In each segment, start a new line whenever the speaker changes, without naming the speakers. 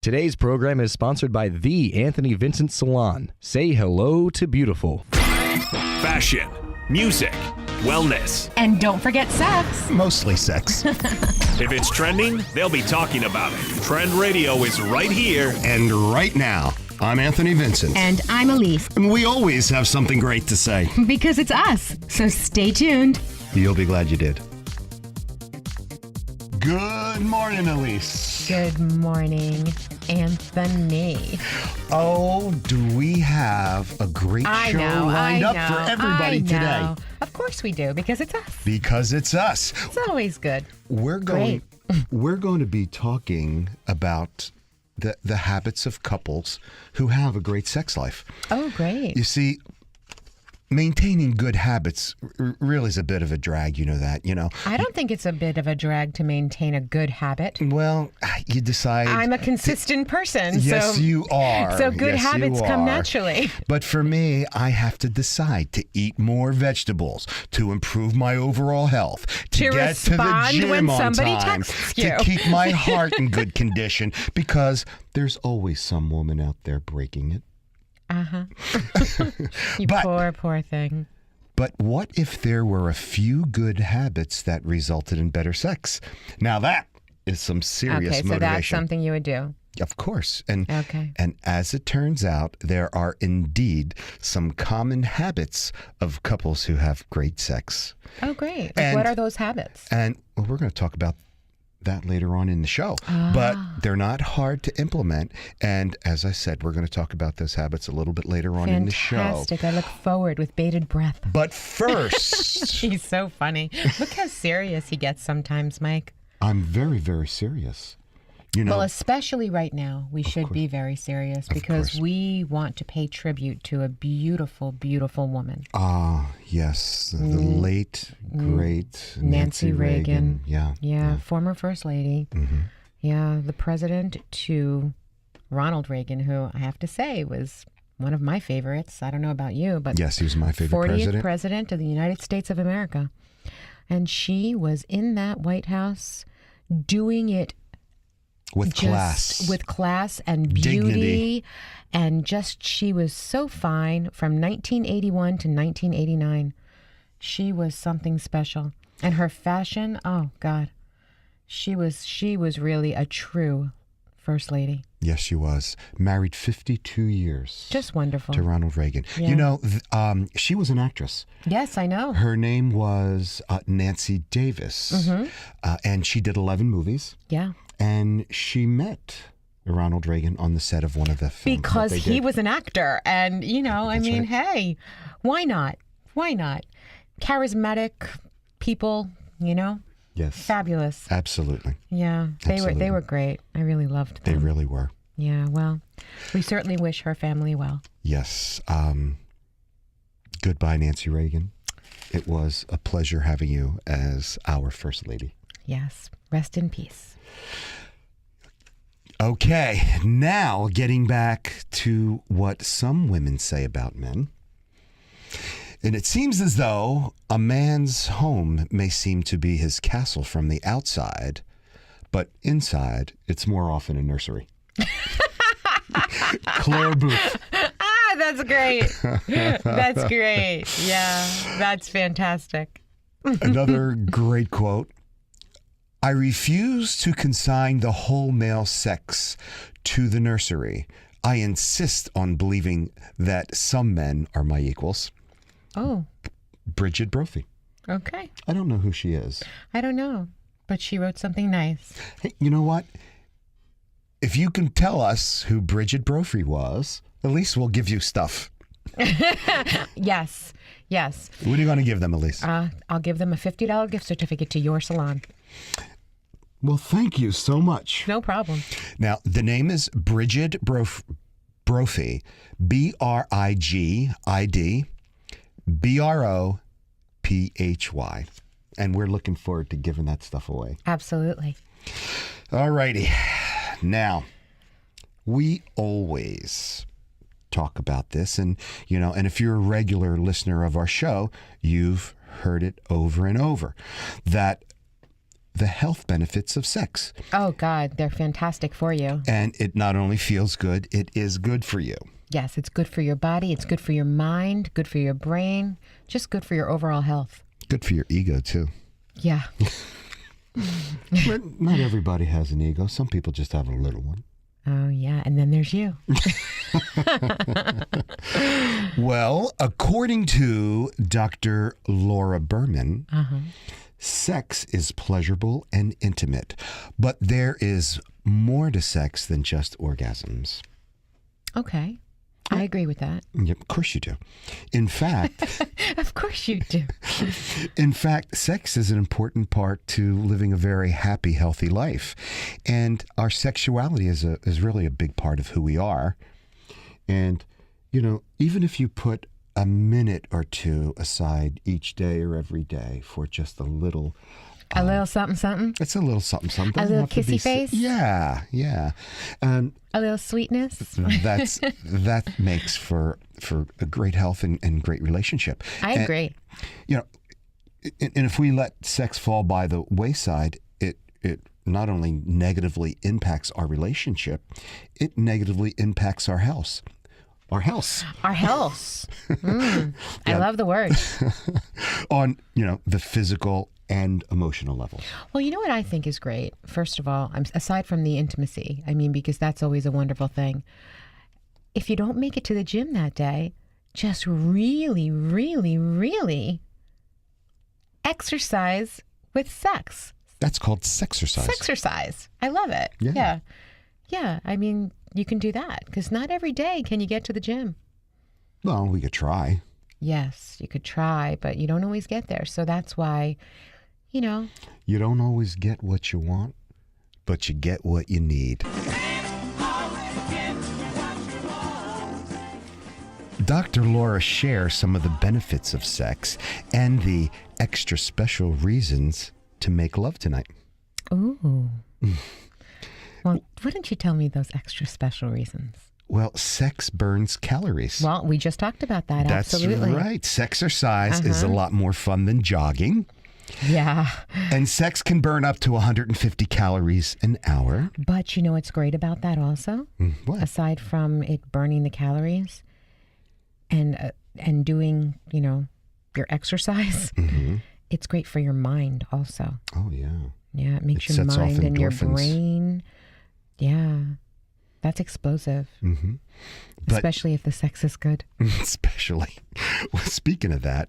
Today's program is sponsored by The Anthony Vincent Salon. Say hello to beautiful.
Fashion, music, wellness.
And don't forget sex.
Mostly sex.
If it's trending, they'll be talking about it. Trend Radio is right here.
And right now, I'm Anthony Vincent.
And I'm Elise.
And we always have something great to say.
Because it's us. So stay tuned.
You'll be glad you did. Good morning, Elise.
Good morning, Anthony.
Oh, do we have a great show lined up for everybody today?
Of course we do, because it's us.
Because it's us.
It's always good.
We're going to be talking about the habits of couples who have a great sex life.
Oh, great.
You see, maintaining good habits really is a bit of a drag, you know that,
I don't think it's a bit of a drag to maintain a good habit.
Well, you decide.
I'm a consistent person.
Yes, you are.
So good habits come naturally.
But for me, I have to decide to eat more vegetables, to improve my overall health, to get to the gym
when
on
somebody
time,
texts you.
to keep my heart in good condition, because there's always some woman out there breaking it.
You poor thing.
But what if there were a few good habits that resulted in better sex? Now that is some serious motivation.
Okay, so that's something you would do.
Of course. And
okay.
And as it turns out, there are indeed some common habits of couples who have great sex.
Oh, great. What are those habits?
And we're going to talk about that later on in the show. But they're not hard to implement. And as I said, we're going to talk about those habits a little bit later on in the show.
Fantastic. I look forward with bated breath.
But first...
He's so funny. Look how serious he gets sometimes, Mike.
I'm very, very serious.
Well, especially right now, we should be very serious because we want to pay tribute to a beautiful, beautiful woman.
Yes. The late, great Nancy Reagan.
Yeah, former First Lady.
Mm-hmm.
Yeah, the president to Ronald Reagan, who I have to say was one of my favorites. I don't know about you, but
yes, he was my favorite
40th president of the United States of America. And she was in that White House doing it
with
class and beauty.
Dignity.
And she was so fine from 1981 to 1989. She was something special. And her fashion, oh God, she was really a true First Lady.
Yes, she was. Married 52 years.
Just wonderful.
To Ronald Reagan.
Yeah.
She was an actress.
Yes, I know.
Her name was Nancy Davis.
Mm-hmm.
And she did 11 movies.
Yeah.
And she met Ronald Reagan on the set of one of the films.
Because he was an actor. And, hey, why not? Why not? Charismatic people,
Yes.
Fabulous.
Absolutely.
Yeah. They were great. I really loved them.
They really were.
Yeah, well, we certainly wish her family well.
Yes. Goodbye, Nancy Reagan. It was a pleasure having you as our First Lady.
Yes. Rest in peace.
Okay, now getting back to what some women say about men. And it seems as though a man's home may seem to be his castle from the outside, but inside, it's more often a nursery. Claire Booth.
That's great. That's great. Yeah, that's fantastic.
Another great quote. I refuse to consign the whole male sex to the nursery. I insist on believing that some men are my equals.
Oh.
Bridget Brophy.
Okay.
I don't know who she is.
I don't know, but she wrote something nice.
Hey, you know what? If you can tell us who Bridget Brophy was, at least we'll give you stuff.
Yes.
What are you going to give them, Elise?
I'll give them a $50 gift certificate to your salon.
Well, thank you so much.
No problem.
Now, the name is Bridget Brophy, Brigid Brophy. And we're looking forward to giving that stuff away.
Absolutely.
All righty. Now, we always talk about this, and if you're a regular listener of our show, you've heard it over and over, that the health benefits of sex.
Oh, God, they're fantastic for you.
And it not only feels good, it is good for you.
Yes, it's good for your body. It's good for your mind, good for your brain, just good for your overall health.
Good for your ego, too.
Yeah.
But not everybody has an ego. Some people just have a little one.
Oh, yeah. And then there's you.
Well, according to Dr. Laura Berman, sex is pleasurable and intimate, but there is more to sex than just orgasms.
Okay. I agree with that.
Yep, of course you do. In fact,
Of course you do.
sex is an important part to living a very happy, healthy life. And our sexuality is really a big part of who we are. And, you know, even if you put a minute or two aside each day or every day for just a little...
A little something, something.
It's a little something, something.
A
Doesn't
little
have to be
kissy face?
Yeah.
A little sweetness.
That makes for a great health and great relationship.
I agree.
You know, and if we let sex fall by the wayside, it not only negatively impacts our relationship, it negatively impacts our health. Our health.
Our health. I love the word.
On, you know, the physical and emotional level.
Well, you know what I think is great? First of all, aside from the intimacy, I mean, because that's always a wonderful thing. If you don't make it to the gym that day, just really, really, really exercise with sex.
That's called sexercise.
Sexercise. I love it.
Yeah.
Yeah. I mean, you can do that because not every day can you get to the gym.
Well, we could try.
Yes, you could try, but you don't always get there. So that's why, you know.
You don't always get what you want, but you get what you need. Dr. Laura shares some of the benefits of sex and the extra special reasons to make love tonight.
Ooh. Well, why don't you tell me those extra special reasons?
Well, sex burns calories.
Well, we just talked about that.
That's
Absolutely.
right. Sexercise is a lot more fun than jogging.
Yeah.
And sex can burn up to 150 calories an hour.
But you know what's great about that also?
What?
Aside from it burning the calories and doing, you know, your exercise, it's great for your mind also.
Oh, yeah.
Yeah, it makes
It
your
sets off
mind and your
endorphins.
brain. Yeah. That's explosive.
But-
Especially if the sex is good.
Especially. Well, speaking of that,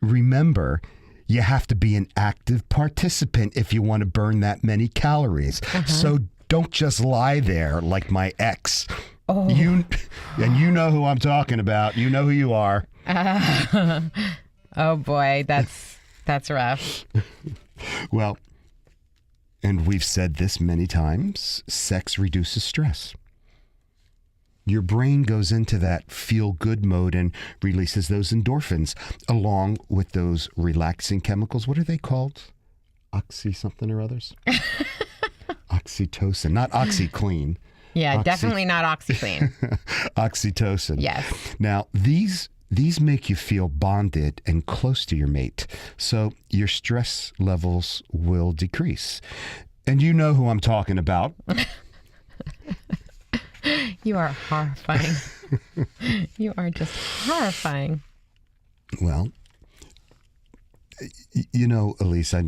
remember, you have to be an active participant if you want to burn that many calories. So don't just lie there like my ex.
Oh.
You know who I'm talking about. You know who you are.
Oh boy, that's rough.
Well, and we've said this many times, sex reduces stress. Your brain goes into that feel-good mode and releases those endorphins along with those relaxing chemicals. What are they called? Oxy something or others? Oxytocin, not OxyClean.
Yeah, definitely not OxyClean.
Oxytocin.
Yes.
Now, these make you feel bonded and close to your mate, so your stress levels will decrease. And you know who I'm talking about.
You are horrifying. You are just horrifying.
Well, you know, Elisa,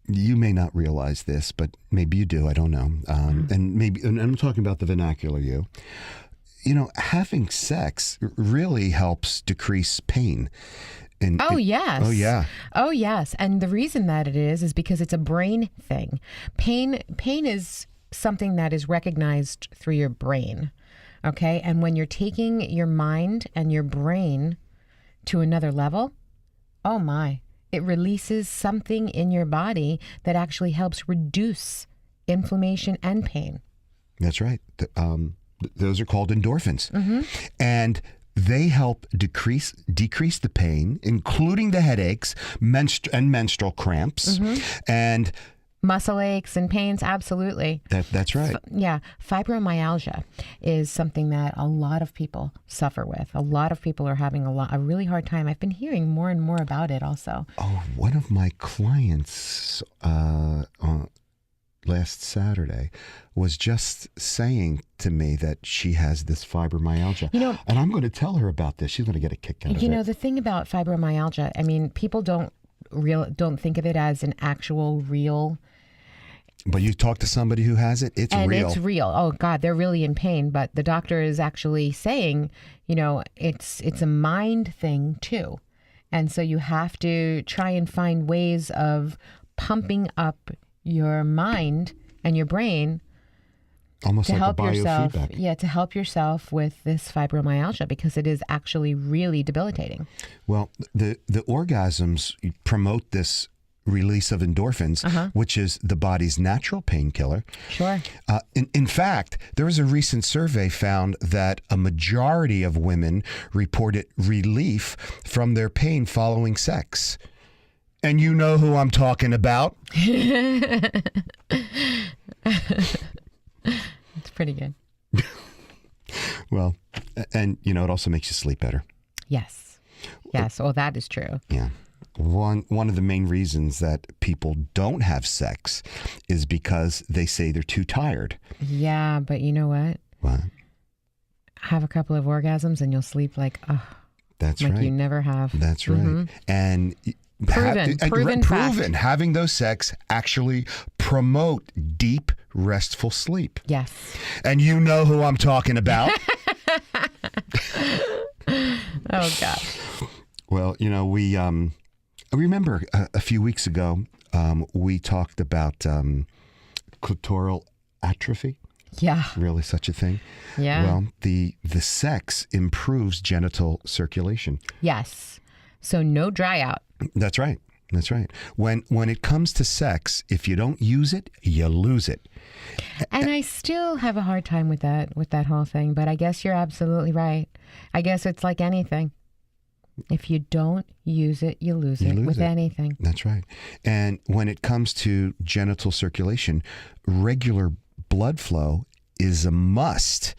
you may not realize this, but maybe you do. I don't know. And I'm talking about the vernacular you. You know, having sex really helps decrease pain.
Oh, yes.
Oh, yeah.
Oh, yes. And the reason that it is because it's a brain thing. Pain is something that is recognized through your brain. Okay. And when you're taking your mind and your brain to another level, oh my, it releases something in your body that actually helps reduce inflammation and pain.
That's right. Those are called endorphins. And they help decrease the pain, including the headaches and menstrual cramps. And
Muscle aches and pains, absolutely.
That's right.
Yeah, fibromyalgia is something that a lot of people suffer with. A lot of people are having a really hard time. I've been hearing more and more about it also.
Oh, one of my clients last Saturday was just saying to me that she has this fibromyalgia. And I'm going to tell her about this. She's going to get a kick out of it.
You know, the thing about fibromyalgia, I mean, people don't think of it as an actual real.
But you talk to somebody who has it, it's real.
And it's real. Oh God, they're really in pain. But the doctor is actually saying, you know, it's a mind thing too. And so you have to try and find ways of pumping up your mind and your brain
almost
to
like
help
a
yourself.
biofeedback.
Yeah, to help yourself with this fibromyalgia, because it is actually really debilitating.
Well, the orgasms promote this release of endorphins, which is the body's natural painkiller.
Sure.
In fact, there was a recent survey found that a majority of women reported relief from their pain following sex. And you know who I'm talking about.
It's pretty good.
Well, and you know, it also makes you sleep better.
Yes. Yes. Oh, that is true.
Yeah. One of the main reasons that people don't have sex is because they say they're too tired.
Yeah, but you know what?
What?
Have a couple of orgasms and you'll sleep like,
That's
like
right.
you never have.
That's right. And
Proven fact.
having those sex actually promote deep, restful sleep.
Yes.
And you know who I'm talking about.
Oh God.
Well, you know, we remember a few weeks ago we talked about clitoral atrophy.
Yeah.
Really such a thing?
Yeah.
Well, the sex improves genital circulation.
Yes. So no dry out.
That's right. That's right. When it comes to sex, if you don't use it, you lose it.
And I still have a hard time with that whole thing, but I guess you're absolutely right. I guess it's like anything. If you don't use it, you lose it with anything.
That's right. And when it comes to genital circulation, regular blood flow is a must.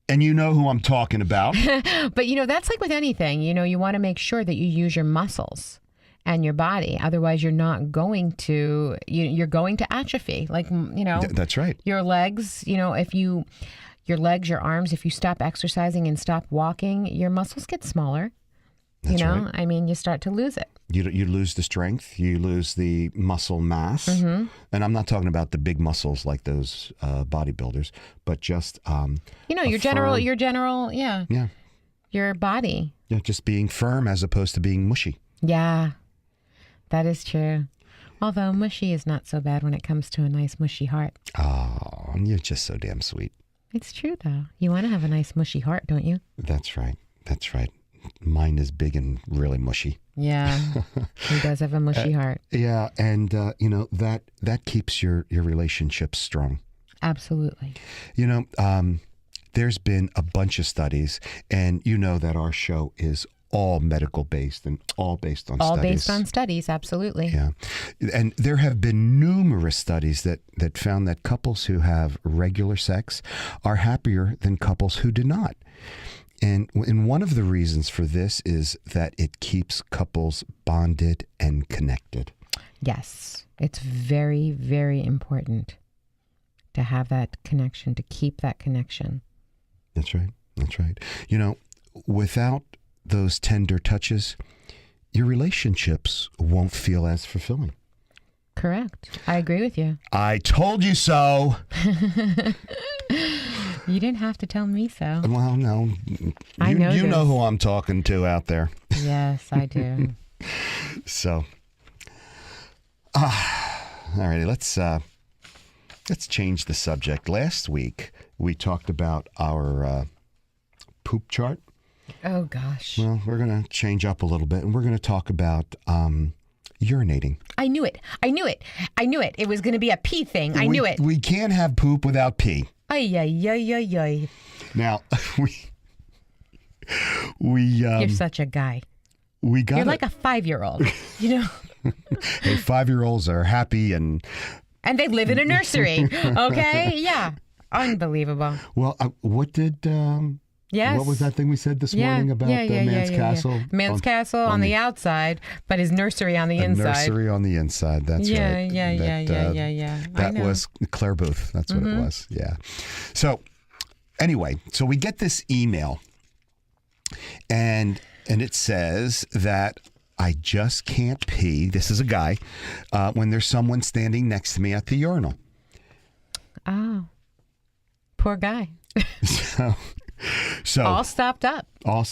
And you know who I'm talking about.
But, you know, that's like with anything. You know, you want to make sure that you use your muscles and your body. Otherwise, you're not going to, you're going to atrophy. Like, you know.
That's right.
Your legs, you know, your legs, your arms, if you stop exercising and stop walking, your muscles get smaller.
That's
you know,
right.
I mean, you start to lose it.
You lose the strength, you lose the muscle mass. And I'm not talking about the big muscles like those bodybuilders, but just
you know, your general, yeah.
Yeah.
Your body.
Yeah, just being firm as opposed to being mushy.
Yeah. That is true. Although mushy is not so bad when it comes to a nice mushy heart.
Oh, you're just so damn sweet.
It's true though. You want to have a nice mushy heart, don't you?
That's right. That's right. Mine is big and really mushy.
Yeah, he does have a mushy heart.
Yeah, and you know that keeps your relationships strong.
Absolutely.
You know, there's been a bunch of studies, and you know that our show is all medical based and all based on
all
studies.
Based on studies, absolutely.
Yeah, and there have been numerous studies that found that couples who have regular sex are happier than couples who do not. And one of the reasons for this is that it keeps couples bonded and connected.
Yes, it's very, very important to have that connection, to keep that connection.
That's right. That's right. You know, without those tender touches, your relationships won't feel as fulfilling.
Correct. I agree with you.
I told you so.
You didn't have to tell me so.
Well, no.
I know
you
this.
know who I'm talking to out there.
Yes, I do.
So, all righty, let's change the subject. Last week, we talked about our poop chart.
Oh, gosh.
Well, we're going to change up a little bit, and we're going to talk about urinating.
I knew it. It was going to be a pee thing. I knew it.
We can't have poop without pee.
Ay, ay, ay, ay, ay.
Now, we
You're such a guy.
we got
You're like a 5-year-old, you know?
Hey, 5-year-olds are happy and
they live in a nursery. Okay, yeah, unbelievable.
well. What did?
Yes.
What was that thing we said this morning about the man's castle?
Man's castle on the outside, but his nursery on the inside.
Nursery on the inside. That's right.
Yeah.
That was Claire Booth. That's what it was. Yeah. So anyway, so we get this email, and it says that I just can't pee. This is a guy when there's someone standing next to me at the urinal.
Oh, poor guy.
So
all stopped up.
Well,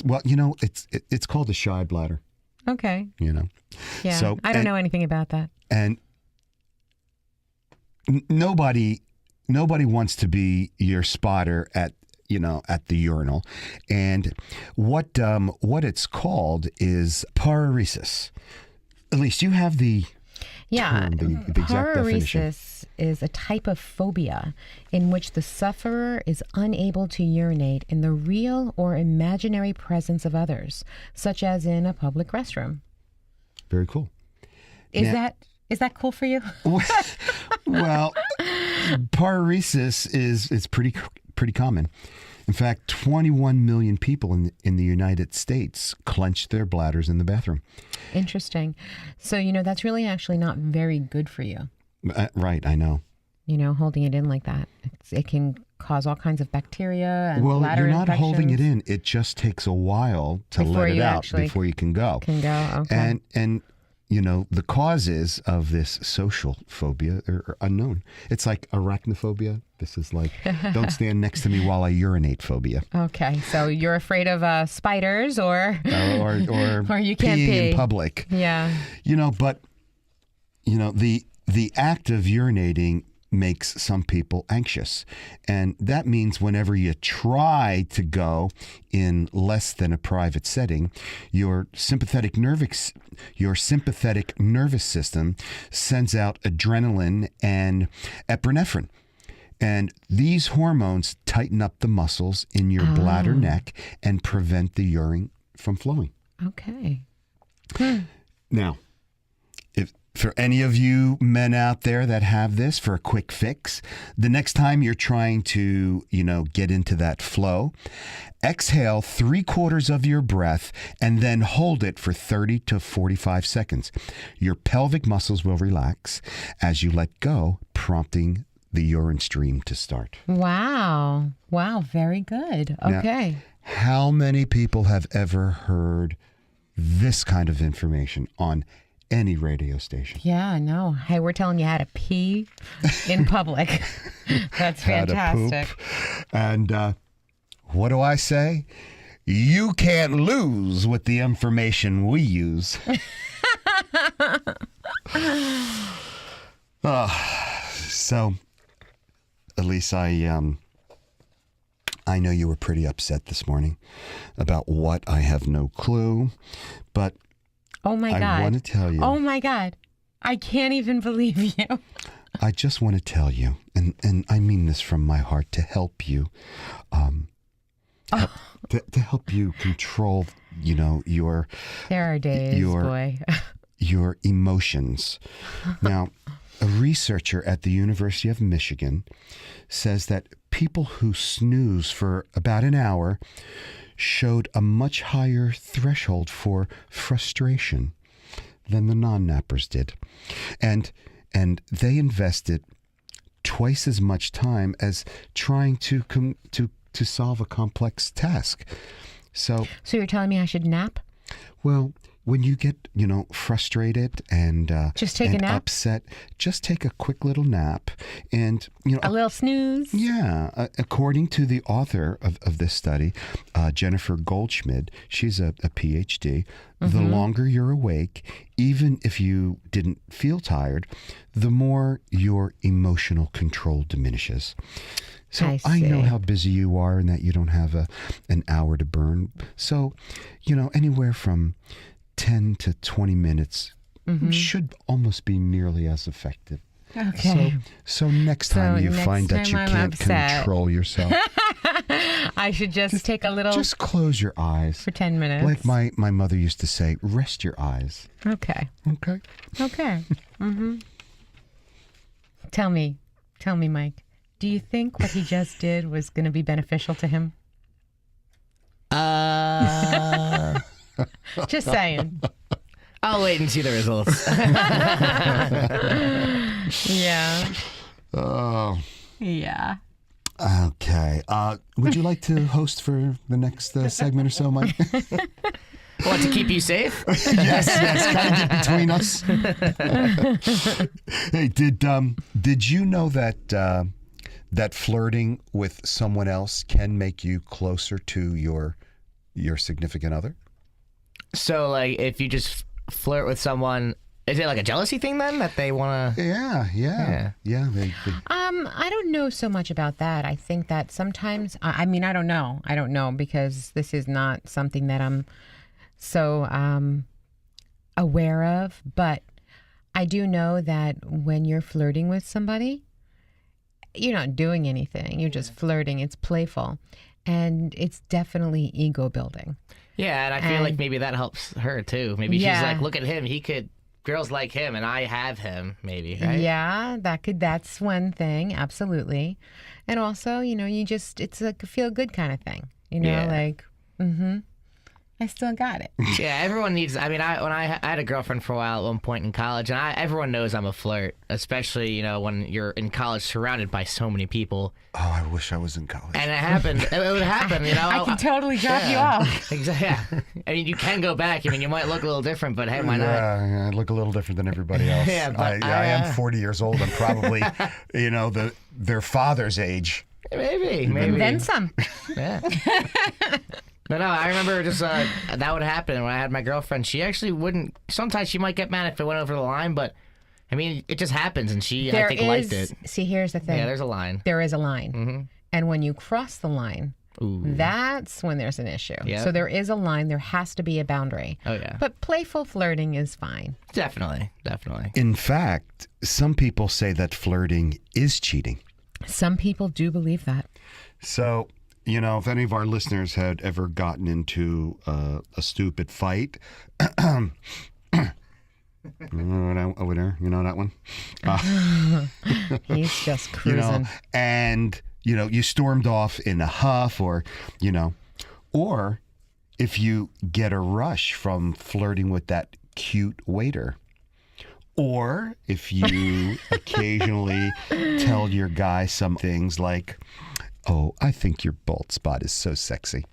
it's called a shy bladder.
Okay. Yeah.
So
I don't know anything about that.
And nobody wants to be your spotter at the urinal. And what it's called is paresis. At least you have the term, the exact definition.
Paresis is a type of phobia in which the sufferer is unable to urinate in the real or imaginary presence of others, such as in a public restroom.
Very cool.
Is that cool for you?
Well, paresis is pretty common. In fact, 21 million people in the United States clench their bladders in the bathroom.
Interesting. So, that's really actually not very good for you.
Right, I know.
Holding it in like that. It can cause all kinds of bacteria and
well,
bladder
you're not
infections.
holding it in. It just takes a while to let it out before you can go.
Okay.
And the causes of this social phobia are unknown. It's like arachnophobia. This is like, don't stand next to me while I urinate phobia.
Okay, so you're afraid of spiders or
or
you can't pee
in public.
Yeah.
But the act of urinating makes some people anxious. And that means whenever you try to go in less than a private setting, your sympathetic nervous system sends out adrenaline and epinephrine. And these hormones tighten up the muscles in your bladder neck and prevent the urine from flowing.
Okay.
Now, if for any of you men out there that have this, for a quick fix, the next time you're trying to, get into that flow, exhale 3/4 of your breath and then hold it for 30 to 45 seconds. Your pelvic muscles will relax as you let go, prompting the urine stream to start.
Wow. Very good. Okay.
Now, how many people have ever heard this kind of information on any radio station?
Yeah, I know. Hey, we're telling you how to pee in public. That's fantastic.
How to poop. And what do I say? You can't lose with the information we use. So, Elise, I know you were pretty upset this morning about what I have no clue, but
oh my God.
I want to tell you.
Oh my God. I can't even believe you.
I just want to tell you, and I mean this from my heart, to help you, to help you control, your...
There are days, boy.
your emotions. Now, a researcher at the University of Michigan says that people who snooze for about an hour showed a much higher threshold for frustration than the non-nappers did. And they invested twice as much time as trying to solve a complex task. So
you're telling me I should nap?
Well, when you get, frustrated and
just take a nap?
Upset, just take a quick little nap and,
a little snooze.
Yeah. According to the author of this study, Jennifer Goldschmidt, she's a PhD, the longer you're awake, even if you didn't feel tired, the more your emotional control diminishes. So I know how busy you are and that you don't have an hour to burn. So, anywhere from 10 to 20 minutes should almost be nearly as effective.
Okay.
So next time you find that you can't control yourself.
I should just take a little
Just close your eyes.
for 10 minutes.
Like my mother used to say, rest your eyes.
Okay.
Okay.
Okay. Mm-hmm. Tell me, Mike, do you think what he just did was going to be beneficial to him? Just saying.
I'll wait and see the results.
Yeah.
Oh.
Yeah.
Okay. Would you like to host for the next segment or so, Mike?
What, to keep you safe?
yes. Kind of get between us. Hey, did you know that that flirting with someone else can make you closer to your significant other?
So, like, if you just flirt with someone, is it like a jealousy thing then that they want to?
Yeah. They
I don't know so much about that. I think that sometimes, I mean, I don't know because this is not something that I'm so aware of, but I do know that when you're flirting with somebody, you're not doing anything. You're just flirting. It's playful. And it's definitely ego building.
Yeah, and I feel like maybe that helps her too. Maybe she's like, look at him. Girls like him, and I have him, maybe, right?
Yeah, that's one thing, absolutely. And also, it's like a feel-good kind of thing. I still got it.
Yeah, everyone needs. I mean, I had a girlfriend for a while at one point in college, and everyone knows I'm a flirt, especially when you're in college surrounded by so many people.
Oh, I wish I was in college.
And it happened. It would happen.
I can totally drop you off.
Exactly. Yeah. I mean, you can go back. I mean, you might look a little different, but hey, why not?
Yeah, I look a little different than everybody else.
Yeah, but
I am 40 years old. I'm probably, their father's age.
Maybe.
Then some.
Yeah. But no, I remember just that would happen when I had my girlfriend. She actually wouldn't. Sometimes she might get mad if it went over the line, but I mean, it just happens, and I think liked it.
See, here's the thing.
Yeah, there's a line.
There is a line, and when you cross the line, that's when there's an issue.
Yep.
So there is a line. There has to be a boundary.
Oh yeah.
But playful flirting is fine.
Definitely.
In fact, some people say that flirting is cheating.
Some people do believe that.
So, if any of our listeners had ever gotten into a stupid fight, over there, that one?
He's just cruising.
And, you stormed off in a huff or if you get a rush from flirting with that cute waiter. Or if you occasionally tell your guy some things like, oh, I think your bald spot is so sexy.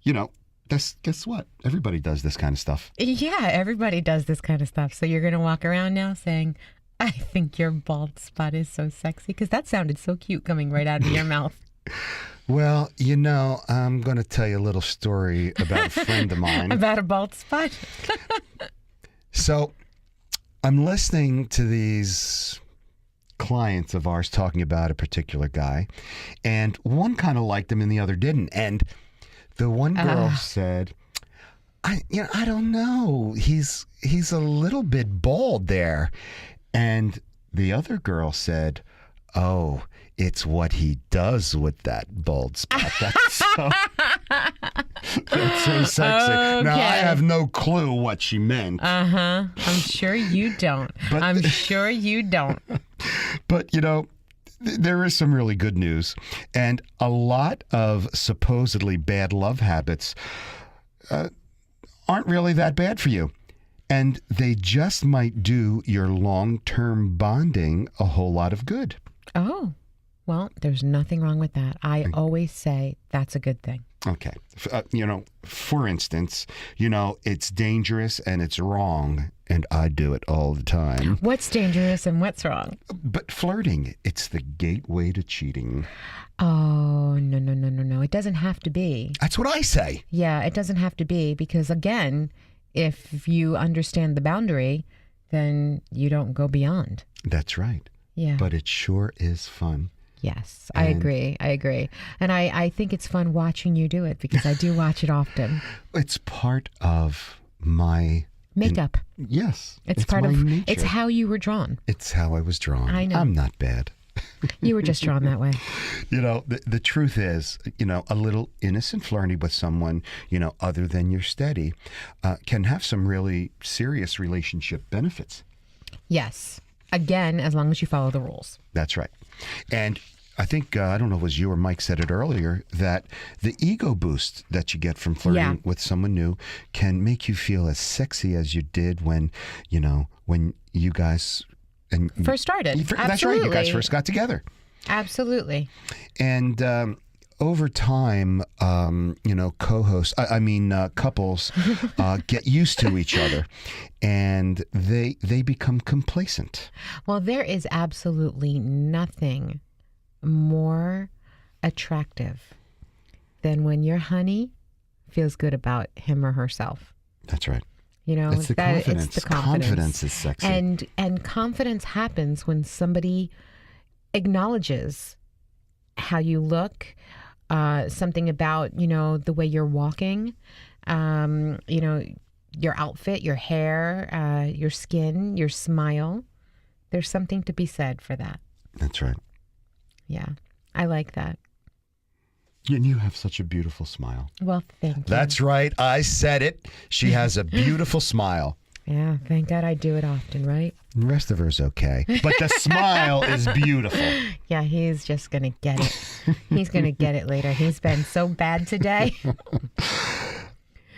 Guess what? Everybody does this kind of stuff.
Yeah, everybody does this kind of stuff. So you're going to walk around now saying, I think your bald spot is so sexy? Because that sounded so cute coming right out of your mouth.
Well, I'm going to tell you a little story about a friend of mine.
About a bald spot?
So I'm listening to these clients of ours talking about a particular guy, and one kind of liked him and the other didn't. And the one girl said, I don't know. He's a little bit bald there. And the other girl said, oh, it's what he does with that bald spot. That's so sexy. Okay. Now, I have no clue what she meant.
I'm sure you don't. I'm sure you don't.
But, there is some really good news. And a lot of supposedly bad love habits aren't really that bad for you. And they just might do your long-term bonding a whole lot of good.
Oh, well, there's nothing wrong with that. I always say that's a good thing.
Okay. For instance, it's dangerous and it's wrong, and I do it all the time.
What's dangerous and what's wrong?
But flirting, it's the gateway to cheating.
Oh, no. It doesn't have to be.
That's what I say.
Yeah, it doesn't have to be because, again, if you understand the boundary, then you don't go beyond.
That's right.
Yeah.
But it sure is fun.
Yes, I agree. And I think it's fun watching you do it because I do watch it often.
It's part of my...
makeup.
Yes.
It's part
my
of...
nature.
It's how you were drawn.
It's how I was drawn.
I know.
I'm not bad.
You were just drawn that way.
The truth is, a little innocent flirting with someone, other than your steady, can have some really serious relationship benefits.
Yes. Again, as long as you follow the rules.
That's right. And I think, I don't know if it was you or Mike said it earlier, that the ego boost that you get from flirting with someone new can make you feel as sexy as you did when you guys...
First started.
That's right. You guys first got together.
Absolutely.
And over time, co-hosts, couples get used to each other, and they become complacent.
Well, there is absolutely nothing more attractive than when your honey feels good about him or herself.
That's right.
It's the confidence.
It's the confidence. Confidence is sexy.
And confidence happens when somebody acknowledges how you look, something about, the way you're walking, your outfit, your hair, your skin, your smile. There's something to be said for that.
That's right.
Yeah, I like that.
And you have such a beautiful smile.
Well, thank you.
That's right. I said it. She has a beautiful smile.
Yeah, thank God I do it often, right?
The rest of her's okay. But the smile is beautiful.
Yeah, he's just going to get it. He's going to get it later. He's been so bad today.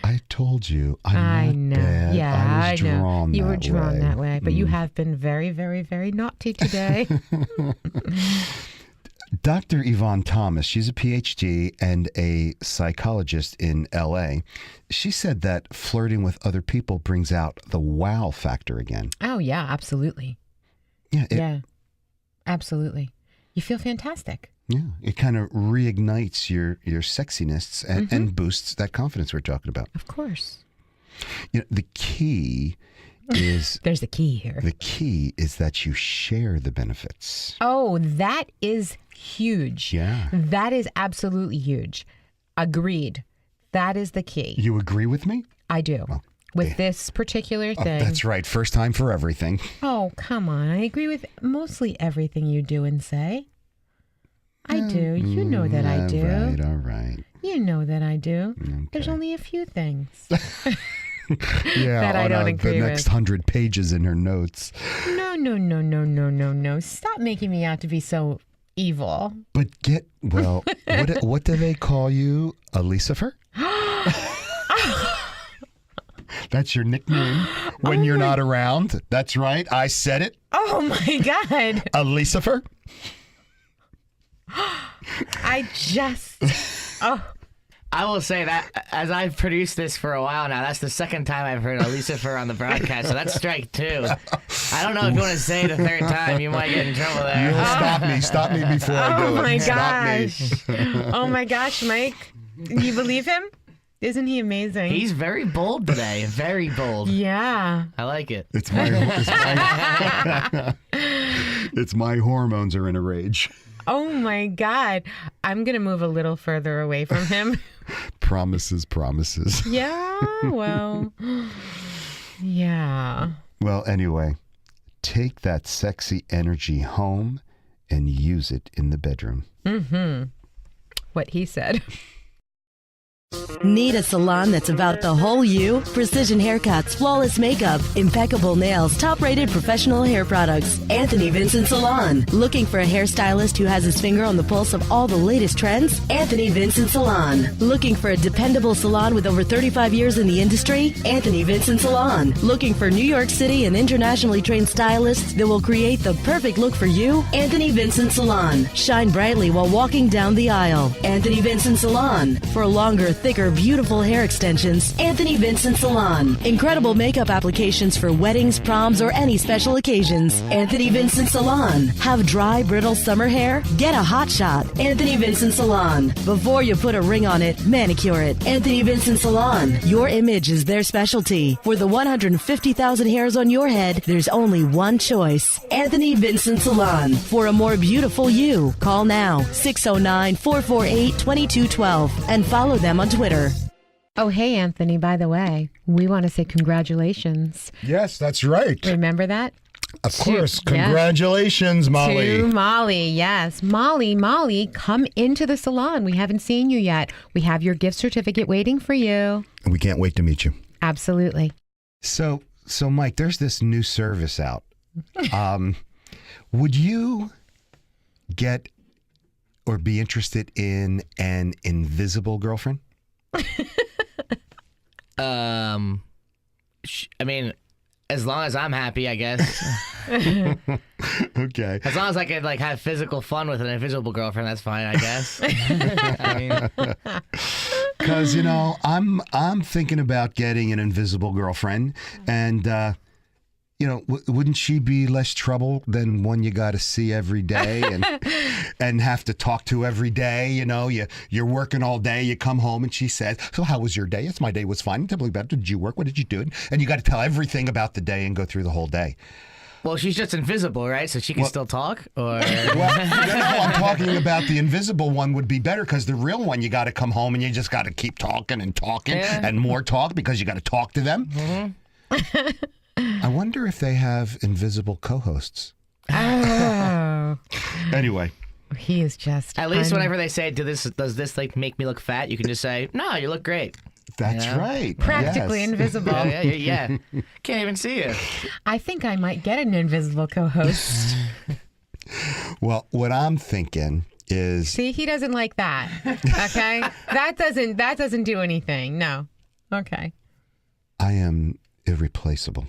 I told you. I know. Bad.
Yeah,
I know.
You were drawn that way. But you have been very, very, very naughty today.
Dr. Yvonne Thomas, she's a PhD and a psychologist in L.A. She said that flirting with other people brings out the wow factor again.
Oh, yeah, absolutely.
Yeah,
absolutely. You feel fantastic.
Yeah, it kind of reignites your sexiness and boosts that confidence we're talking about.
Of course.
The key is...
There's the key here.
The key is that you share the benefits.
Oh, that is huge.
Yeah.
That is absolutely huge. Agreed. That is the key.
You agree with me?
I do. Well, with this particular thing.
That's right. First time for everything.
Oh, come on. I agree with mostly everything you do and say. I do. You know that I do.
All right.
You know that I do.
Okay.
There's only a few things.
Yeah,
that I don't agree with.
The next 100 pages in her notes.
No. Stop making me out to be so evil.
But what do they call you? A Lucifer? That's your nickname when you're not around. That's right. I said it.
Oh my God.
A Lucifer?
I will say that as I've produced this for a while now, that's the second time I've heard a Lucifer on the broadcast, so that's strike two. I don't know if you want to say it a third time. You might get in trouble there.
You'll stop me before I do it.
Oh my gosh.
Stop me.
Oh my gosh, Mike. You believe him? Isn't he amazing?
He's very bold today. Very bold.
Yeah.
I like it.
It's my hormones are in a rage.
Oh my God. I'm going to move a little further away from him.
Promises.
Yeah, well. Yeah.
Well, anyway, take that sexy energy home and use it in the bedroom.
Mm-hmm. What he said.
Need a salon that's about the whole you? Precision haircuts, flawless makeup, impeccable nails, top-rated professional hair products. Anthony Vincent Salon. Looking for a hairstylist who has his finger on the pulse of all the latest trends? Anthony Vincent Salon. Looking for a dependable salon with over 35 years in the industry? Anthony Vincent Salon. Looking for New York City and internationally trained stylists that will create the perfect look for you? Anthony Vincent Salon. Shine brightly while walking down the aisle. Anthony Vincent Salon. For longer, thicker, beautiful hair extensions, Anthony Vincent Salon. Incredible makeup applications for weddings, proms, or any special occasions. Anthony Vincent Salon. Have dry, brittle summer hair? Get a hot shot. Anthony Vincent Salon. Before you put a ring on it, manicure it. Anthony Vincent Salon. Your image is their specialty. For the 150,000 hairs on your head, there's only one choice. Anthony Vincent Salon. For a more beautiful you, call now 609-448-2212 and follow them on Twitter.
Oh, hey, Anthony, by the way, we want to say congratulations.
Yes, that's right.
Remember that?
Of course. Congratulations, Molly.
To Molly, yes. Molly, come into the salon. We haven't seen you yet. We have your gift certificate waiting for you.
We can't wait to meet you.
Absolutely.
So Mike, there's this new service out. Would you get or be interested in an invisible girlfriend?
I mean, as long as I'm happy, I guess.
Okay.
As long as I can like have physical fun with an invisible girlfriend, that's fine, I guess. I mean,
Because I'm thinking about getting an invisible girlfriend, and wouldn't she be less trouble than one you got to see every day and have to talk to every day? You're working all day, you come home, and she says, "So how was your day?" "Yes, my day was fine. Tell me about it. Did you work? What did you do?" And you got to tell everything about the day and go through the whole day.
well, she's just invisible, right? So she can still talk, or
Well, I'm talking about the invisible one would be better, because the real one, you got to come home and you just got to keep talking and talking and more talk, because you got to talk to them. Mm-hmm. I wonder if they have invisible co-hosts.
Oh.
Anyway.
He is just...
at least whenever they say, does this like make me look fat? You can just say, no, you look great.
That's right.
Practically
Yes.
invisible.
Yeah. Can't even see you.
I think I might get an invisible co-host.
Well, what I'm thinking is...
See, he doesn't like that. Okay? That doesn't do anything. No. Okay.
I am irreplaceable.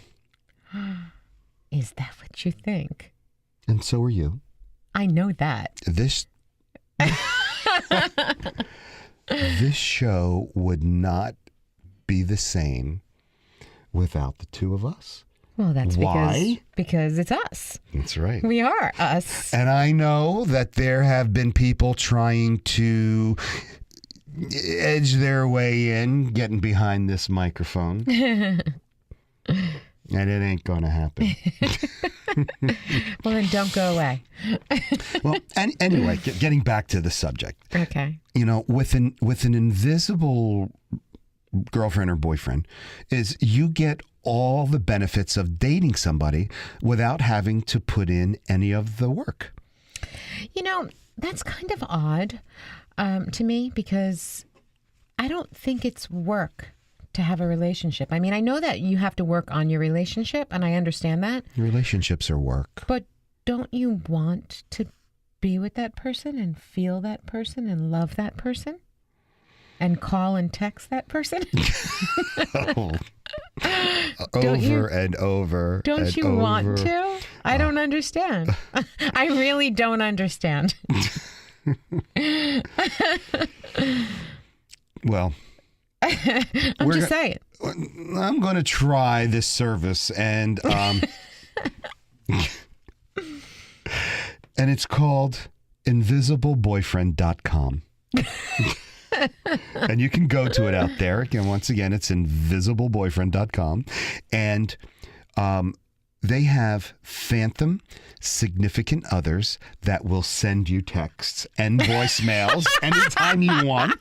Is that what you think?
And so are you.
I know that.
This show would not be the same without the two of us.
Well, that's
Why?
because it's us.
That's right.
We are us.
And I know that there have been people trying to edge their way in, getting behind this microphone. And it ain't going to happen.
Well, then don't go away.
Well, anyway, getting back to the subject.
Okay.
With an invisible girlfriend or boyfriend, is you get all the benefits of dating somebody without having to put in any of the work.
That's kind of odd to me, because I don't think it's work to have a relationship. I mean, I know that you have to work on your relationship, and I understand that.
Relationships are work.
But don't you want to be with that person and feel that person and love that person? And call and text that person?
Over and over.
Don't you want to? I don't understand. I really don't understand.
Well,
I'm just saying.
I'm going to try this service, and and it's called invisibleboyfriend.com. And you can go to it out there. Again, once again, it's invisibleboyfriend.com. And they have phantom significant others that will send you texts and voicemails anytime you want.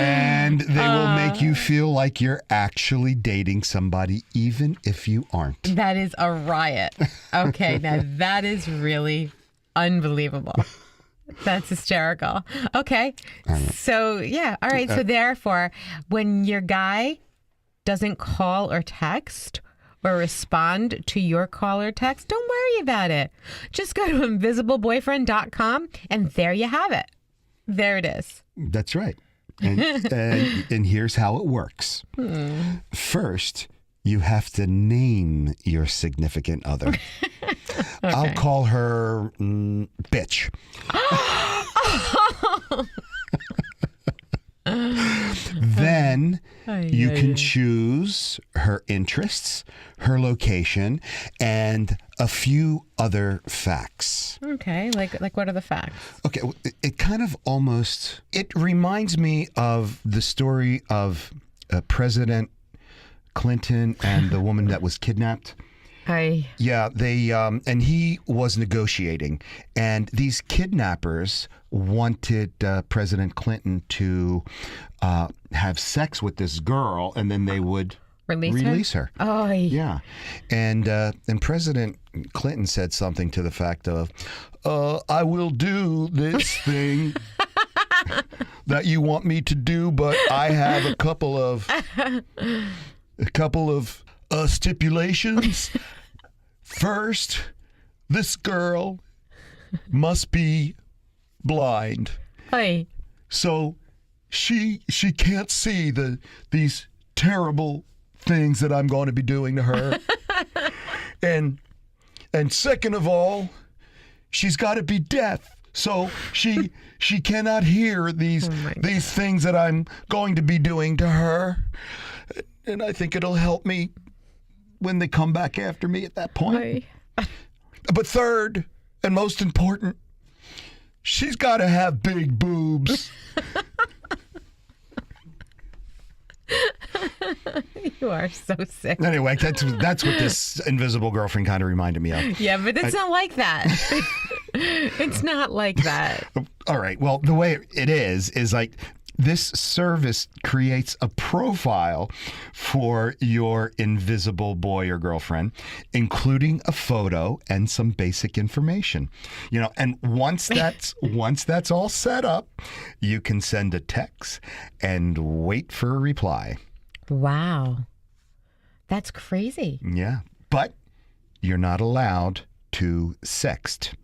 And they will make you feel like you're actually dating somebody, even if you aren't.
That is a riot. Okay, now that is really unbelievable. That's hysterical. Okay. So, yeah. All right. So, therefore, when your guy doesn't call or text or respond to your call or text, don't worry about it. Just go to invisibleboyfriend.com and there you have it. There it is.
That's right. And here's how it works. First, you have to name your significant other. Okay. I'll call her bitch. Then you can choose her interests, her location, and a few other facts.
Okay, like what are the facts?
Okay, it kind of almost, it reminds me of the story of President Clinton and the woman that was kidnapped. Yeah, they and he was negotiating, and these kidnappers wanted President Clinton to have sex with this girl, and then they would release her.
Oh,
Yeah. And President Clinton said something to the fact of, I will do this thing that you want me to do, but I have a couple of stipulations. First, this girl must be blind.
Hey.
So she can't see these terrible things that I'm going to be doing to her. and second of all, she's got to be deaf. So she cannot hear these things that I'm going to be doing to her. And I think it'll help me when they come back after me at that point. But third, and most important, she's got to have big boobs.
You are so sick.
Anyway, that's what this invisible girlfriend kind of reminded me of.
Yeah, but it's not like that. It's not like that.
All right. Well, the way it is like this service creates a profile for your invisible boy or girlfriend, including a photo and some basic information. And once that's all set up, you can send a text and wait for a reply.
Wow. That's crazy.
Yeah. But you're not allowed to sext.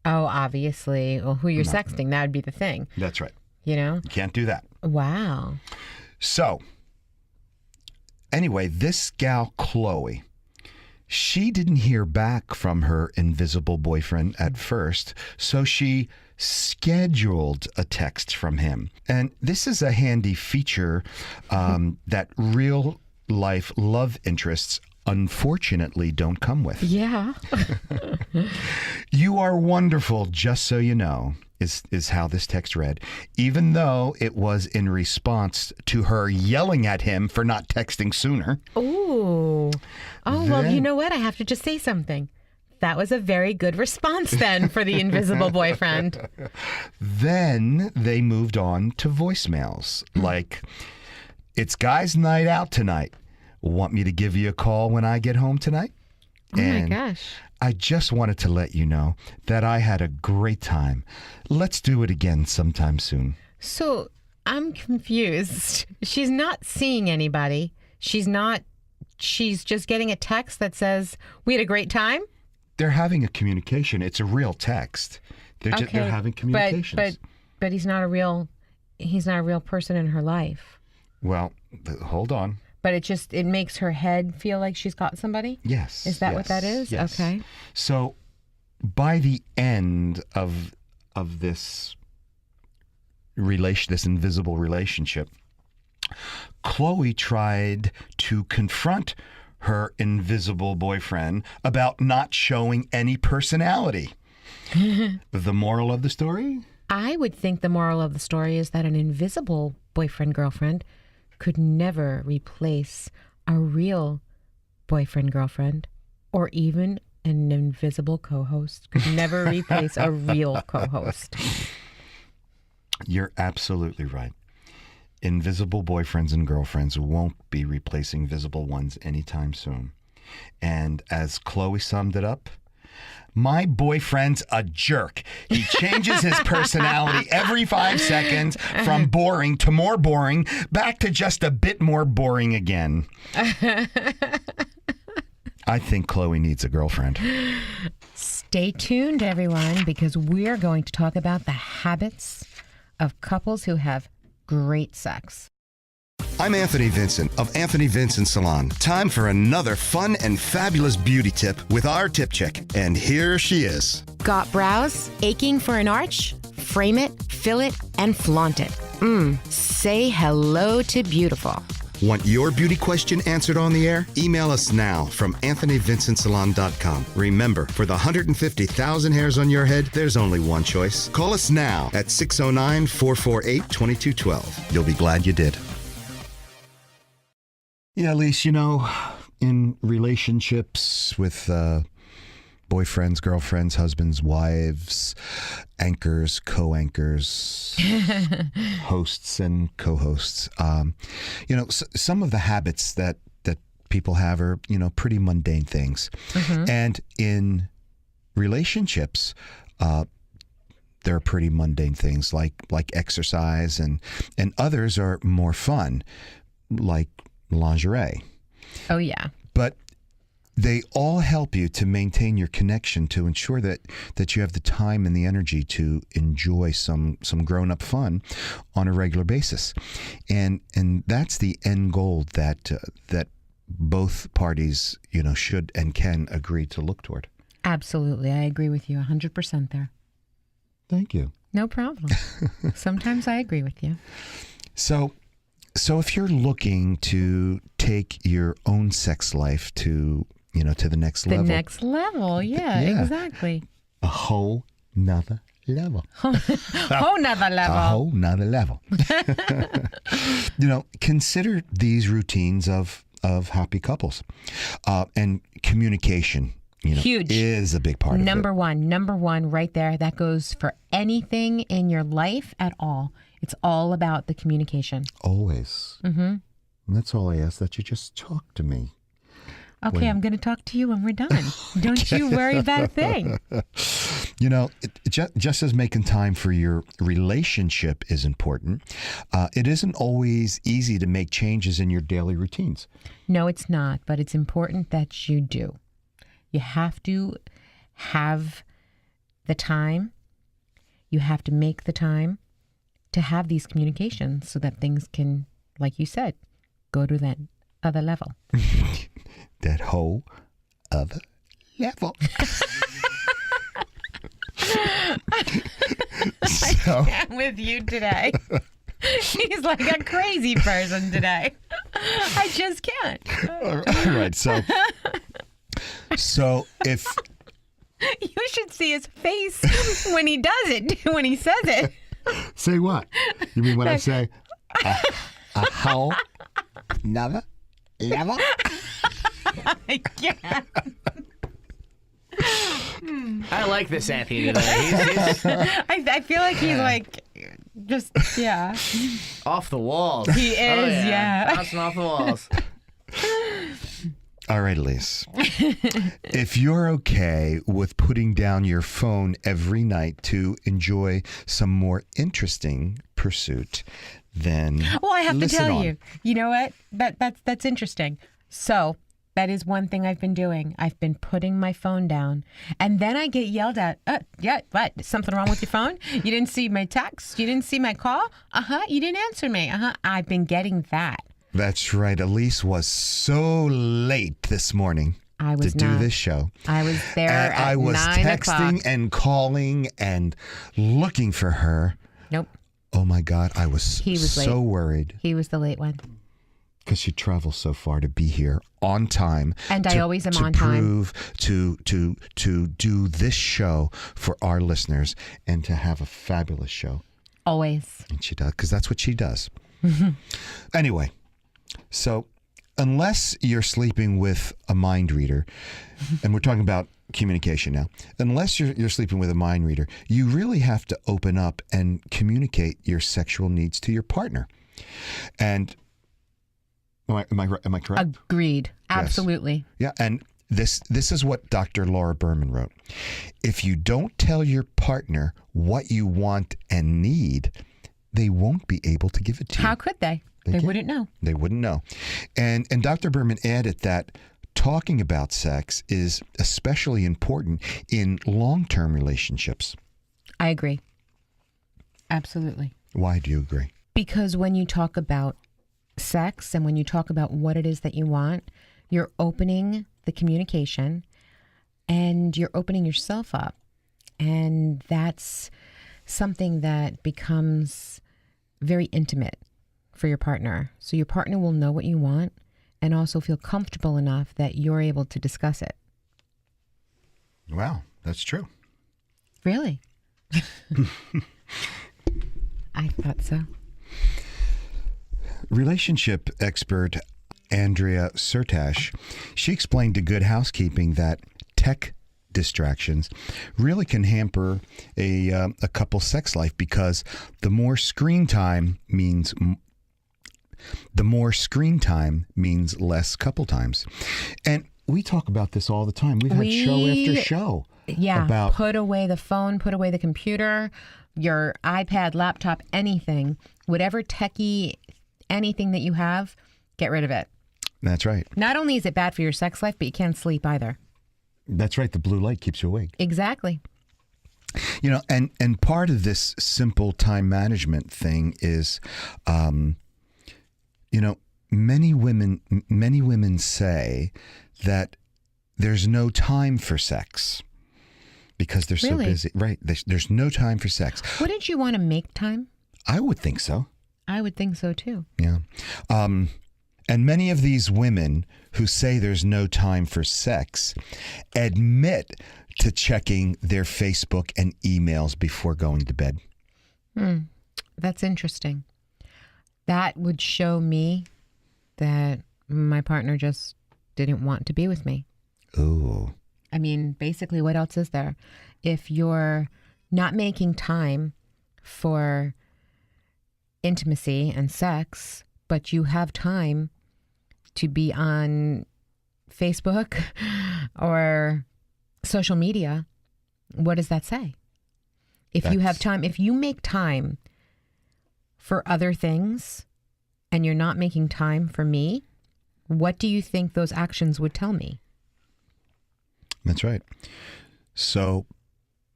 Oh, obviously. Well, who you're sexting, that would be the thing.
That's right.
You
Can't do that.
Wow.
So, anyway, this gal, Chloe, she didn't hear back from her invisible boyfriend at first, so she scheduled a text from him. And this is a handy feature that real life love interests unfortunately don't come with.
Yeah.
You are wonderful, just so you know, is how this text read, even though it was in response to her yelling at him for not texting sooner.
Ooh. Oh, well, you know what? I have to just say something. That was a very good response then for the invisible boyfriend.
Then they moved on to voicemails like, it's guys' night out tonight. Want me to give you a call when I get home tonight?
Oh, my gosh.
I just wanted to let you know that I had a great time. Let's do it again sometime soon.
So I'm confused. She's not seeing anybody. She's just getting a text that says, we had a great time?
They're having a communication. It's a real text. They're having communications.
But he's not a real person in her life.
Well, hold on.
But it makes her head feel like she's got somebody?
Yes.
Is that what that is?
Yes.
Okay.
So by the end of this this invisible relationship, Chloe tried to confront her invisible boyfriend about not showing any personality. The moral of the story?
I would think the moral of the story is that an invisible boyfriend-girlfriend could never replace a real boyfriend-girlfriend, or even an invisible co-host could never replace a real co-host.
You're absolutely right. Invisible boyfriends and girlfriends won't be replacing visible ones anytime soon. And as Chloe summed it up, my boyfriend's a jerk. He changes his personality every 5 seconds from boring to more boring, back to just a bit more boring again. I think Chloe needs a girlfriend.
Stay tuned, everyone, because we're going to talk about the habits of couples who have great sex.
I'm Anthony Vincent of Anthony Vincent Salon. Time for another fun and fabulous beauty tip with our tip chick. And here she is.
Got brows? Aching for an arch? Frame it, fill it, and flaunt it. Say hello to beautiful.
Want your beauty question answered on the air? Email us now from AnthonyVincentSalon.com. Remember, for the 150,000 hairs on your head, there's only one choice. Call us now at 609-448-2212. You'll be glad you did.
Yeah, Elise, in relationships with boyfriends, girlfriends, husbands, wives, anchors, co-anchors, hosts and co-hosts, some of the habits that people have are, pretty mundane things. And in relationships, there are pretty mundane things like exercise, and others are more fun, like lingerie.
Oh, yeah.
But they all help you to maintain your connection, to ensure that you have the time and the energy to enjoy some grown-up fun on a regular basis. And that's the end goal that both parties, should and can agree to look toward.
Absolutely. I agree with you 100% there.
Thank you.
No problem. Sometimes I agree with you.
So if you're looking to take your own sex life to the next level.
The next level, yeah, exactly.
A whole nother level.
Whole nother level.
A whole nother level. Consider these routines of happy couples. And communication,
Huge.
is a big part of it.
Number one right there. That goes for anything in your life at all. It's all about the communication.
Always. Mm-hmm. And that's all I ask, that you just talk to me.
Okay, I'm going to talk to you when we're done. Don't you worry about a thing.
Just as making time for your relationship is important, it isn't always easy to make changes in your daily routines.
No, it's not, but it's important that you do. You have to have the time. You have to make the time to have these communications so that things can, like you said, go to that other level.
That whole other level.
I'm with you today. He's like a crazy person today. I just can't.
All right. So if
you should see his face when he does it, when he says it.
Say what? You mean when I say a whole nother level?
I can't.
I like this Anthony today. He's
I feel like he's like, just, yeah.
off the walls.
He is, yeah.
Bouncing off the walls.
All right, Elise. If you're okay with putting down your phone every night to enjoy some more interesting pursuit, then
well, I have to
listen
tell
on.
you. You know what? That's interesting. So that is one thing I've been doing. I've been putting my phone down, and then I get yelled at. Yeah, what? Something wrong with your phone? You didn't see my text? You didn't see my call? You didn't answer me? I've been getting that.
That's right. Elise was so late this morning
I was
to do
not.
this show.
I was there
And
at
I was
9
texting
o'clock.
and calling and looking for her.
Nope.
Oh my God, I was,
He was
so
late.
worried
He was the late one.
because she travels so far to be here on time.
And I always am on time.
To do this show for our listeners and to have a fabulous show.
Always.
And she does, because that's what she does. Anyway, so unless you're sleeping with a mind reader, and we're talking about communication now, unless you're sleeping with a mind reader, you really have to open up and communicate your sexual needs to your partner. And am I correct?
Agreed. Absolutely.
Yeah, and this is what Dr. Laura Berman wrote. If you don't tell your partner what you want and need, they won't be able to give it to you.
How could they? They wouldn't know.
They wouldn't know. And Dr. Berman added that talking about sex is especially important in long-term relationships.
I agree. Absolutely.
Why do you agree?
Because when you talk about sex and when you talk about what it is that you want, you're opening the communication and you're opening yourself up. And that's something that becomes very intimate for your partner. So your partner will know what you want and also feel comfortable enough that you're able to discuss it.
Wow, that's true.
Really? I thought so.
Relationship expert Andrea Sertash, she explained to Good Housekeeping that tech distractions really can hamper a couple's sex life because the more screen time means the more screen time means less couple times. And we talk about this all the time. We've had show after show.
Yeah,
about
put away the phone, put away the computer, your iPad, laptop, anything, whatever techie, anything that you have, get rid of it.
That's right.
Not only is it bad for your sex life, but you can't sleep either.
That's right. The blue light keeps you awake.
Exactly.
You know, and part of this simple time management thing is, you know, many women say that there's no time for sex because they're so busy. Right. There's no time for sex.
Wouldn't you want to make time?
I would think so.
I would think so too.
Yeah. And many of these women who say there's no time for sex admit to checking their Facebook and emails before going to bed.
That's interesting. That would show me that my partner just didn't want to be with me.
Ooh.
I mean, basically, what else is there? If you're not making time for intimacy and sex, but you have time to be on Facebook or social media, what does that say? If you have time, if you make time for other things and you're not making time for me, what do you think those actions would tell me?
That's right. So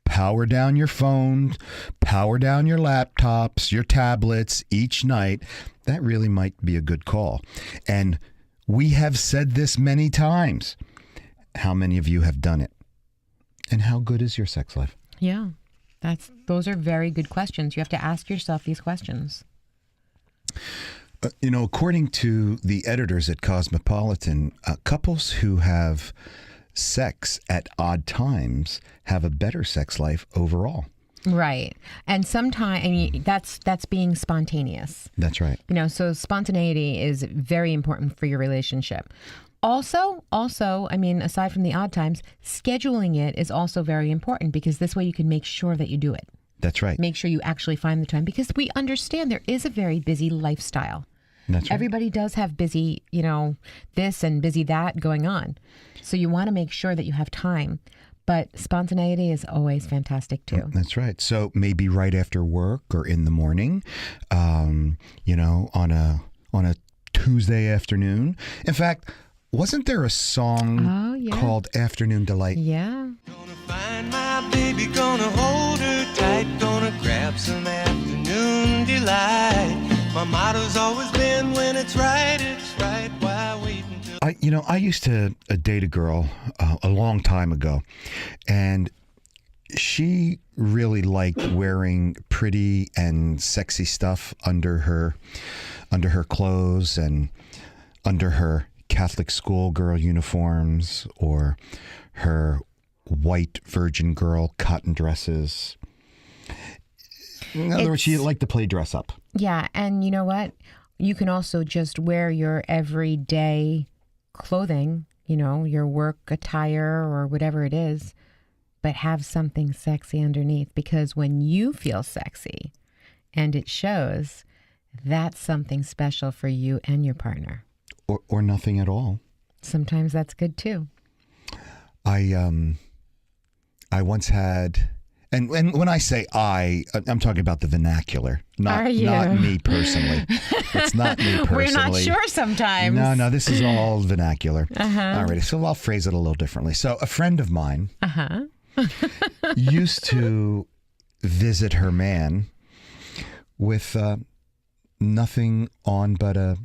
power down your phone, power down your laptops, your tablets each night. That really might be a good call. And we have said this many times. How many of you have done it? And how good is your sex life?
Yeah, those are very good questions. You have to ask yourself these questions.
You know, according to the editors at Cosmopolitan, couples who have sex at odd times have a better sex life overall.
Right. And sometimes, I mean, that's being spontaneous.
That's right.
You know, so spontaneity is very important for your relationship. Also, I mean, aside from the odd times, scheduling it is also very important because this way you can make sure that you do it.
That's right.
Make sure you actually find the time because we understand there is a very busy lifestyle.
That's right.
Everybody does have busy, you know, this and busy that going on. So you want to make sure that you have time. But spontaneity is always fantastic too.
That's right. So maybe right after work or in the morning, you know, on a Tuesday afternoon. In fact, wasn't there a song called Afternoon Delight?
Yeah.
Gonna find my baby, gonna hold her tight, gonna grab some afternoon delight. My motto's always been when it's right while waiting till...
I used to date a girl a long time ago, and she really liked wearing pretty and sexy stuff under her clothes and under her Catholic schoolgirl uniforms or her white virgin girl cotton dresses. In other words, she liked to play dress up.
Yeah, and you know what? You can also just wear your everyday clothing, you know, your work attire or whatever it is, but have something sexy underneath because when you feel sexy and it shows, that's something special for you and your partner.
Or nothing at all.
Sometimes that's good too.
I once had, and when I say I'm talking about the vernacular, not me personally. It's not me personally.
We're not sure sometimes.
No, this is all vernacular. All right, so I'll phrase it a little differently. So a friend of mine used to visit her man with nothing on but a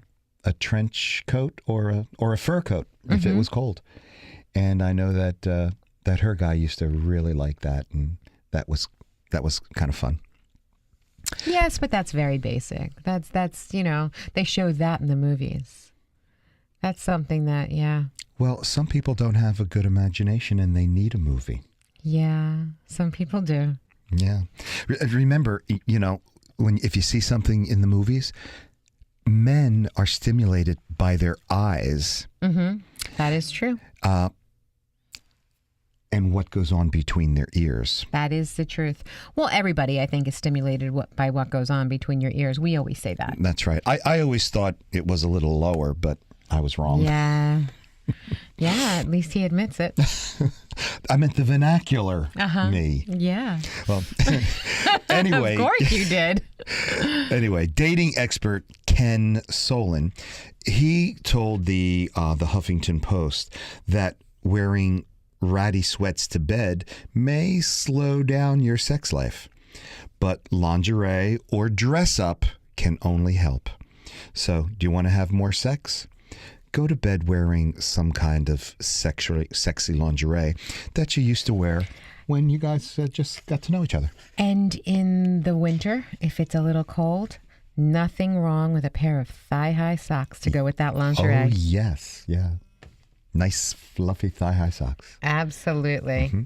trench coat or a fur coat if it was cold. And I know that her guy used to really like that, and that was kind of fun.
Yes, but that's very basic. That's you know, they show that in the movies. That's something that, yeah.
Well, some people don't have a good imagination and they need a movie.
Yeah, some people do.
Yeah. Remember, you know, if you see something in the movies, men are stimulated by their eyes.
That is true.
and what goes on between their ears.
That is the truth. Well, everybody, I think, is stimulated by what goes on between your ears. We always say that.
That's right. I always thought it was a little lower, but I was wrong.
Yeah. Yeah, at least he admits it.
I meant the vernacular me.
Yeah.
Well, anyway.
Of course you did.
Anyway, dating expert Ken Solon, he told the Huffington Post that wearing ratty sweats to bed may slow down your sex life, but lingerie or dress up can only help. So, do you want to have more sex? Go to bed wearing some kind of sexy lingerie that you used to wear when you guys just got to know each other.
And in the winter, if it's a little cold, nothing wrong with a pair of thigh-high socks to go with that lingerie.
Oh, yes. Yeah. Nice, fluffy thigh-high socks.
Absolutely.
Mm-hmm.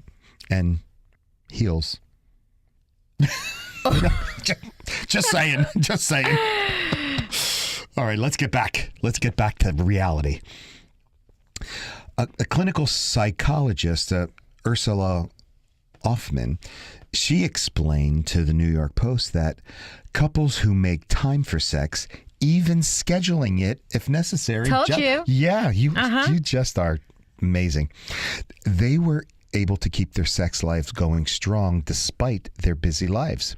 And heels. Just saying. Just saying. All right, let's get back to reality. A clinical psychologist, Ursula Hoffman, she explained to the New York Post that couples who make time for sex, even scheduling it if necessary.
Told you.
Yeah, you just are amazing. They were able to keep their sex lives going strong despite their busy lives.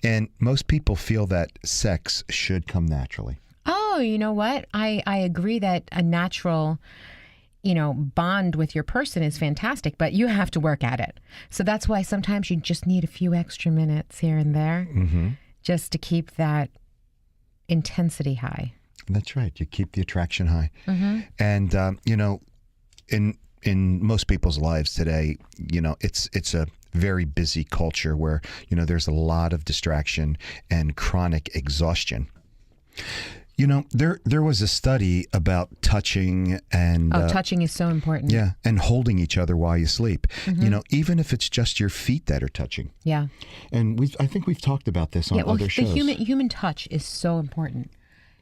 And most people feel that sex should come naturally.
Oh, you know what? I agree that a natural, bond with your person is fantastic, but you have to work at it. So that's why sometimes you just need a few extra minutes here and there just to keep that intensity high.
That's right. You keep the attraction high. And, in most people's lives today, it's a very busy culture where, there's a lot of distraction and chronic exhaustion. There was a study about touching and...
touching is so important.
Yeah, and holding each other while you sleep. Even if it's just your feet that are touching.
Yeah.
And I think we've talked about this on other shows.
The human touch is so important.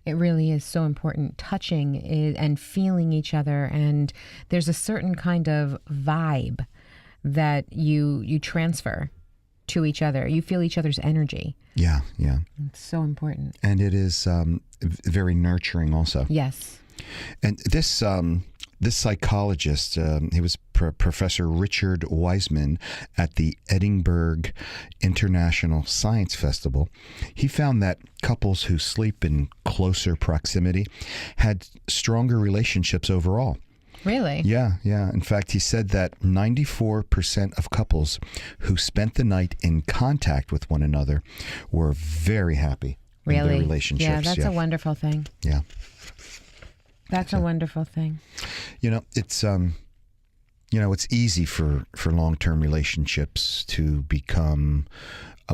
It really is so important. Touching and feeling each other, and there's a certain kind of vibe that you transfer to each other. You feel each other's energy.
Yeah.
It's so important.
And it is very nurturing also.
Yes.
And this psychologist, he was Professor Richard Wiseman at the Edinburgh International Science Festival. He found that couples who sleep in closer proximity had stronger relationships overall.
Really?
Yeah. In fact, he said that 94% of couples who spent the night in contact with one another were very happy in their relationships.
Yeah, that's a wonderful thing.
Yeah.
That's a wonderful thing.
It's easy for long-term relationships to become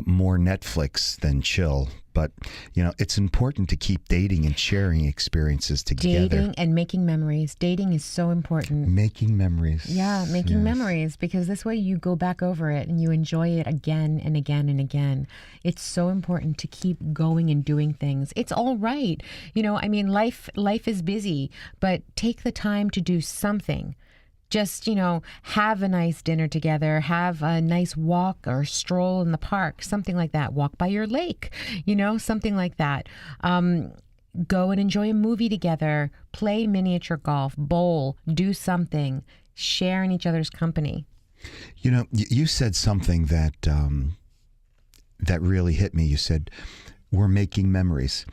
more Netflix than chill. But, it's important to keep dating and sharing experiences together.
Dating and making memories. Dating is so important.
Making memories.
Yeah, making memories, because this way you go back over it and you enjoy it again and again and again. It's so important to keep going and doing things. It's all right. Life is busy, but take the time to do something. Just, have a nice dinner together, have a nice walk or stroll in the park, something like that. Walk by your lake, something like that. Go and enjoy a movie together, play miniature golf, bowl, do something, share in each other's company.
You said something that really hit me. You said, we're making memories.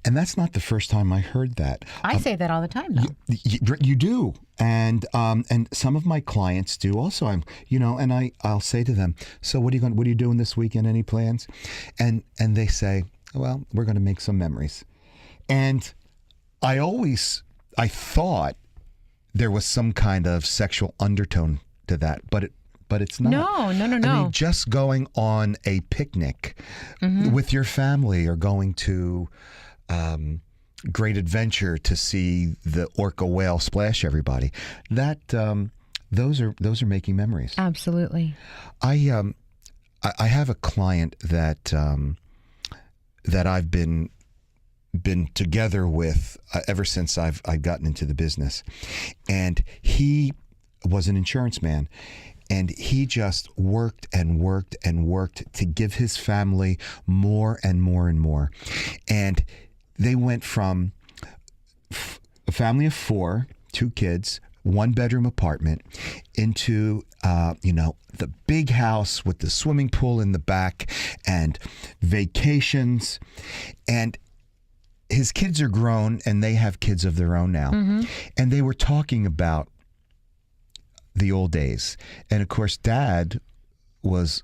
And that's not the first time I heard that.
I say that all the time, though.
You do. And some of my clients do also. And I'll say to them, so what are you doing this weekend? Any plans? And they say, well, we're going to make some memories. And I thought there was some kind of sexual undertone to that, but it's not.
No.
I mean, just going on a picnic with your family, or going to Great Adventure to see the orca whale splash everybody. That those are making memories.
Absolutely.
I have a client that I've been together with ever since I've gotten into the business, and he was an insurance man. And he just worked and worked and worked to give his family more and more and more. And they went from a family of 4, 2 kids, 1-bedroom apartment, into the big house with the swimming pool in the back and vacations. And his kids are grown and they have kids of their own now.
Mm-hmm.
And they were talking about the old days. And of course, Dad was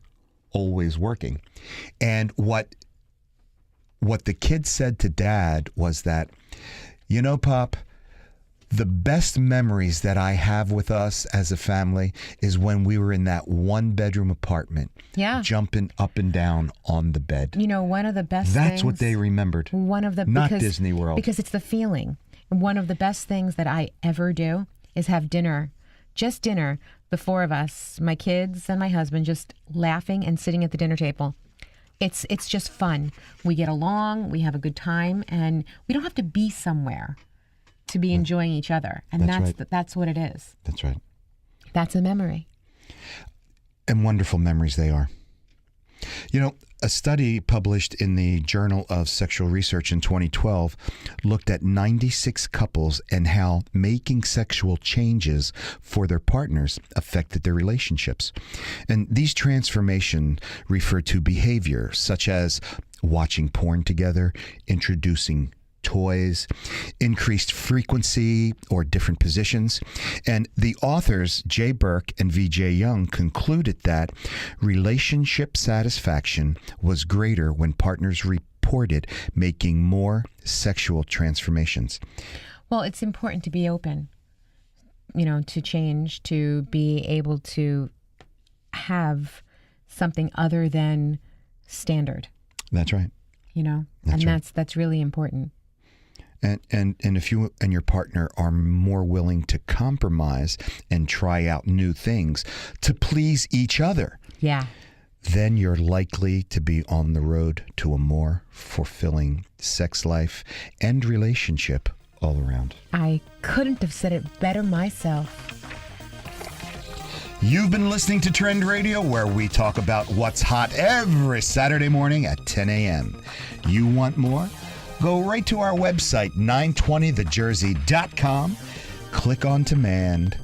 always working. And what the kids said to Dad was that, Pop, the best memories that I have with us as a family is when we were in that 1-bedroom apartment, jumping up and down on the bed.
One of the best
That's
things,
what they remembered. Not Disney World.
Because it's the feeling. One of the best things that I ever do is have dinner, just dinner, the 4 of us, my kids and my husband, just laughing and sitting at the dinner table. It's just fun. We get along, we have a good time, and we don't have to be somewhere to be enjoying each other. And that's what it is.
That's right.
That's a memory.
And wonderful memories they are. A study published in the Journal of Sexual Research in 2012 looked at 96 couples and how making sexual changes for their partners affected their relationships. And these transformations refer to behavior such as watching porn together, introducing toys, increased frequency, or different positions. And the authors, Jay Burke and V.J. Young, concluded that relationship satisfaction was greater when partners reported making more sexual transformations.
Well, it's important to be open, to change, to be able to have something other than standard.
That's right.
That's really important.
And if you and your partner are more willing to compromise and try out new things to please each other, then you're likely to be on the road to a more fulfilling sex life and relationship all around.
I couldn't have said it better myself.
You've been listening to Trend Radio, where we talk about what's hot every Saturday morning at 10 a.m. You want more? Go right to our website, 920thejersey.com, click on Demand,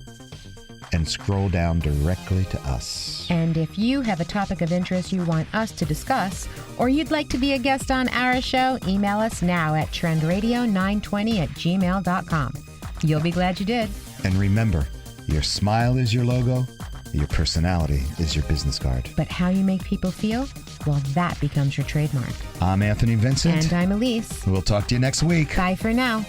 and scroll down directly to us.
And if you have a topic of interest you want us to discuss, or you'd like to be a guest on our show, email us now at trendradio920@gmail.com. You'll be glad you did.
And remember, your smile is your logo, your personality is your business card.
But how you make people feel? Well, that becomes your trademark.
I'm Anthony Vincent.
And I'm Elise.
We'll talk to you next week.
Bye for now.